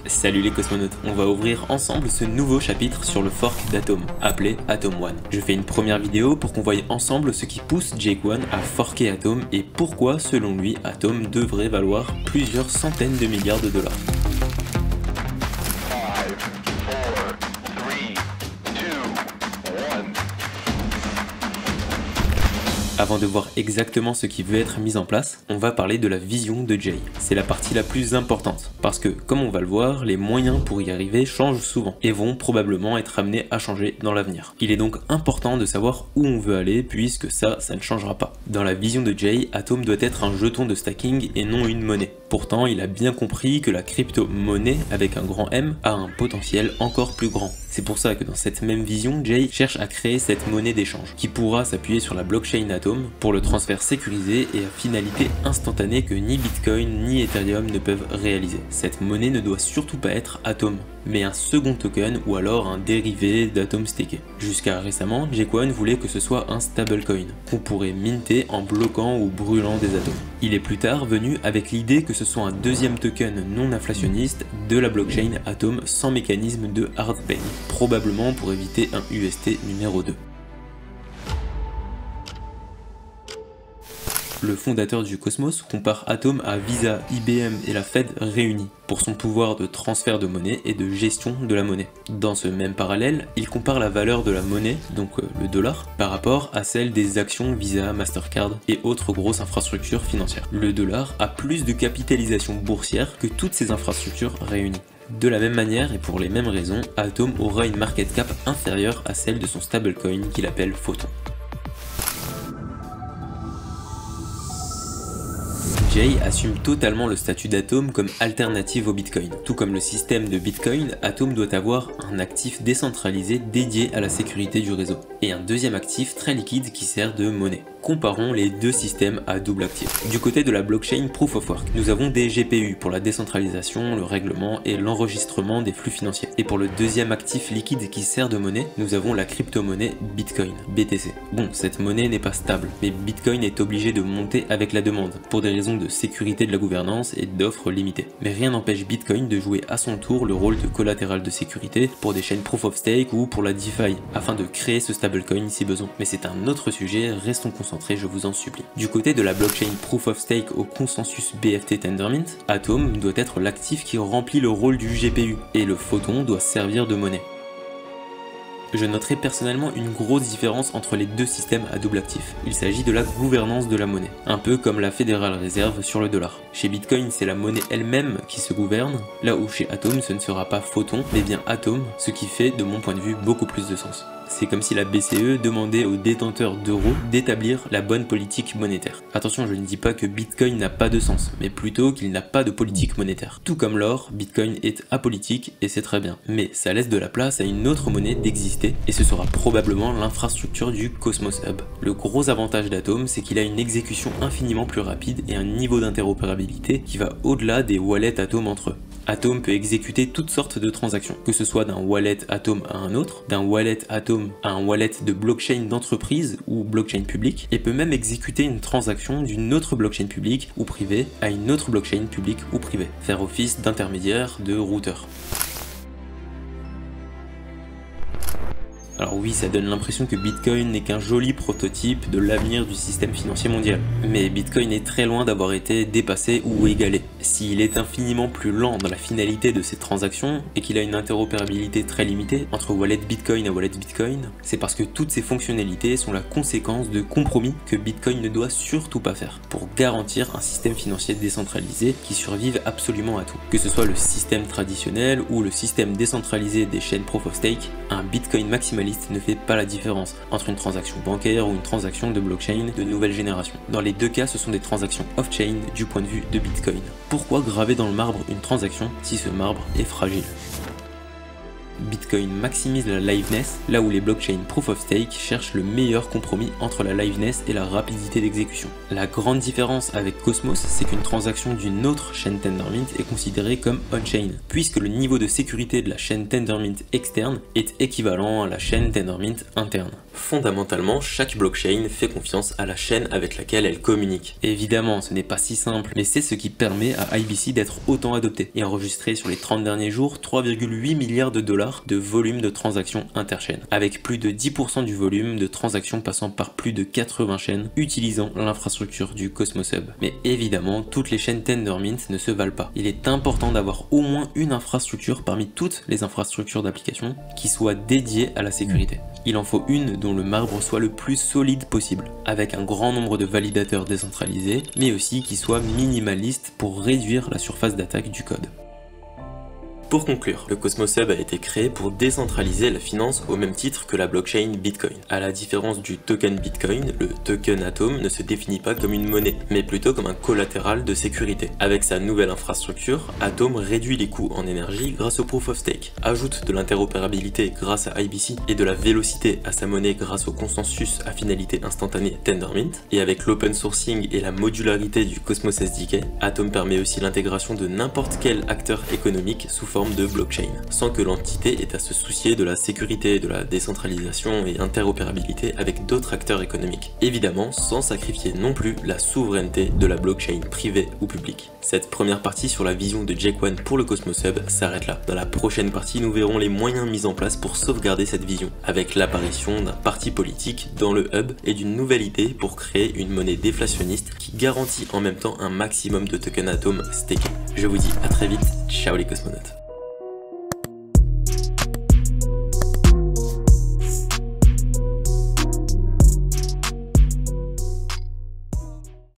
Salut les cosmonautes, on va ouvrir ensemble ce nouveau chapitre sur le fork d'Atom, appelé Atom One. Je fais une première vidéo pour qu'on voie ensemble ce qui pousse Jake One à forker Atom et pourquoi selon lui Atom devrait valoir plusieurs centaines de milliards de dollars. Avant de voir exactement ce qui veut être mis en place, on va parler de la vision de Jay. C'est la partie la plus importante, parce que, comme on va le voir, les moyens pour y arriver changent souvent, et vont probablement être amenés à changer dans l'avenir. Il est donc important de savoir où on veut aller, puisque ça ne changera pas. Dans la vision de Jay, Atom doit être un jeton de stacking et non une monnaie. Pourtant, il a bien compris que la crypto-monnaie, avec un grand M, a un potentiel encore plus grand. C'est pour ça que dans cette même vision, Jay cherche à créer cette monnaie d'échange, qui pourra s'appuyer sur la blockchain Atom pour le transfert sécurisé et à finalité instantanée que ni Bitcoin ni Ethereum ne peuvent réaliser. Cette monnaie ne doit surtout pas être Atom, mais un second token ou alors un dérivé d'Atom staké. Jusqu'à récemment, Jake One voulait que ce soit un stablecoin, qu'on pourrait minter en bloquant ou brûlant des atomes. Il est plus tard venu avec l'idée que ce soit un deuxième token non inflationniste de la blockchain Atom sans mécanisme de hard pay, probablement pour éviter un UST numéro 2. Le fondateur du Cosmos compare Atom à Visa, IBM et la Fed réunis pour son pouvoir de transfert de monnaie et de gestion de la monnaie. Dans ce même parallèle, il compare la valeur de la monnaie, donc le dollar, par rapport à celle des actions Visa, Mastercard et autres grosses infrastructures financières. Le dollar a plus de capitalisation boursière que toutes ces infrastructures réunies. De la même manière et pour les mêmes raisons, Atom aura une market cap inférieure à celle de son stablecoin qu'il appelle Photon. Jay assume totalement le statut d'Atom comme alternative au Bitcoin. Tout comme le système de Bitcoin, Atom doit avoir un actif décentralisé dédié à la sécurité du réseau, et un deuxième actif très liquide qui sert de monnaie. Comparons les deux systèmes à double actif. Du côté de la blockchain Proof of Work, nous avons des GPU pour la décentralisation, le règlement et l'enregistrement des flux financiers. Et pour le deuxième actif liquide qui sert de monnaie, nous avons la crypto-monnaie Bitcoin, BTC. Bon, cette monnaie n'est pas stable, mais Bitcoin est obligé de monter avec la demande, pour des raisons de sécurité de la gouvernance et d'offres limitées. Mais rien n'empêche Bitcoin de jouer à son tour le rôle de collatéral de sécurité pour des chaînes Proof of Stake ou pour la DeFi, afin de créer ce stablecoin si besoin. Mais c'est un autre sujet, restons concentrés, je vous en supplie. Du côté de la blockchain Proof of Stake au consensus BFT Tendermint, Atom doit être l'actif qui remplit le rôle du GPU, et le Photon doit servir de monnaie. Je noterai personnellement une grosse différence entre les deux systèmes à double actif. Il s'agit de la gouvernance de la monnaie, un peu comme la Federal Reserve sur le dollar. Chez Bitcoin, c'est la monnaie elle-même qui se gouverne, là où chez Atom, ce ne sera pas Photon, mais bien Atom, ce qui fait, de mon point de vue, beaucoup plus de sens. C'est comme si la BCE demandait aux détenteurs d'euros d'établir la bonne politique monétaire. Attention, je ne dis pas que Bitcoin n'a pas de sens, mais plutôt qu'il n'a pas de politique monétaire. Tout comme l'or, Bitcoin est apolitique et c'est très bien. Mais ça laisse de la place à une autre monnaie d'exister et ce sera probablement l'infrastructure du Cosmos Hub. Le gros avantage d'Atom, c'est qu'il a une exécution infiniment plus rapide et un niveau d'interopérabilité qui va au-delà des wallets Atom entre eux. Atom peut exécuter toutes sortes de transactions, que ce soit d'un wallet Atom à un autre, d'un wallet Atom à un wallet de blockchain d'entreprise ou blockchain publique, et peut même exécuter une transaction d'une autre blockchain publique ou privée à une autre blockchain publique ou privée, faire office d'intermédiaire, de routeur. Alors oui, ça donne l'impression que Bitcoin n'est qu'un joli prototype de l'avenir du système financier mondial. Mais Bitcoin est très loin d'avoir été dépassé ou égalé. S'il est infiniment plus lent dans la finalité de ses transactions et qu'il a une interopérabilité très limitée entre wallet Bitcoin à wallet Bitcoin, c'est parce que toutes ces fonctionnalités sont la conséquence de compromis que Bitcoin ne doit surtout pas faire pour garantir un système financier décentralisé qui survive absolument à tout. Que ce soit le système traditionnel ou le système décentralisé des chaînes Proof of Stake, un Bitcoin maximaliste ne fait pas la différence entre une transaction bancaire ou une transaction de blockchain de nouvelle génération. Dans les deux cas, ce sont des transactions off-chain du point de vue de Bitcoin. Pourquoi graver dans le marbre une transaction si ce marbre est fragile ? Bitcoin maximise la liveness, là où les blockchains Proof of Stake cherchent le meilleur compromis entre la liveness et la rapidité d'exécution. La grande différence avec Cosmos, c'est qu'une transaction d'une autre chaîne Tendermint est considérée comme on-chain, puisque le niveau de sécurité de la chaîne Tendermint externe est équivalent à la chaîne Tendermint interne. Fondamentalement, chaque blockchain fait confiance à la chaîne avec laquelle elle communique. Évidemment, ce n'est pas si simple, mais c'est ce qui permet à IBC d'être autant adopté et enregistré sur les 30 derniers jours 3,8 milliards de dollars de volume de transactions interchaînes, avec plus de 10% du volume de transactions passant par plus de 80 chaînes utilisant l'infrastructure du Cosmos Hub. Mais évidemment, toutes les chaînes Tendermint ne se valent pas. Il est important d'avoir au moins une infrastructure parmi toutes les infrastructures d'application qui soit dédiée à la sécurité. Il en faut une dont le marbre soit le plus solide possible, avec un grand nombre de validateurs décentralisés, mais aussi qui soit minimaliste pour réduire la surface d'attaque du code. Pour conclure, le Cosmos Hub a été créé pour décentraliser la finance au même titre que la blockchain Bitcoin. À la différence du token Bitcoin, le token Atom ne se définit pas comme une monnaie, mais plutôt comme un collatéral de sécurité. Avec sa nouvelle infrastructure, Atom réduit les coûts en énergie grâce au Proof of Stake, ajoute de l'interopérabilité grâce à IBC et de la vélocité à sa monnaie grâce au consensus à finalité instantanée Tendermint, et avec l'open sourcing et la modularité du Cosmos SDK, Atom permet aussi l'intégration de n'importe quel acteur économique sous forme de blockchain, sans que l'entité ait à se soucier de la sécurité, de la décentralisation et interopérabilité avec d'autres acteurs économiques. Évidemment, sans sacrifier non plus la souveraineté de la blockchain privée ou publique. Cette première partie sur la vision de Jaquan pour le Cosmos Hub s'arrête là. Dans la prochaine partie, nous verrons les moyens mis en place pour sauvegarder cette vision, avec l'apparition d'un parti politique dans le hub et d'une nouvelle idée pour créer une monnaie déflationniste qui garantit en même temps un maximum de tokens Atom stakés. Je vous dis à très vite, ciao les cosmonautes.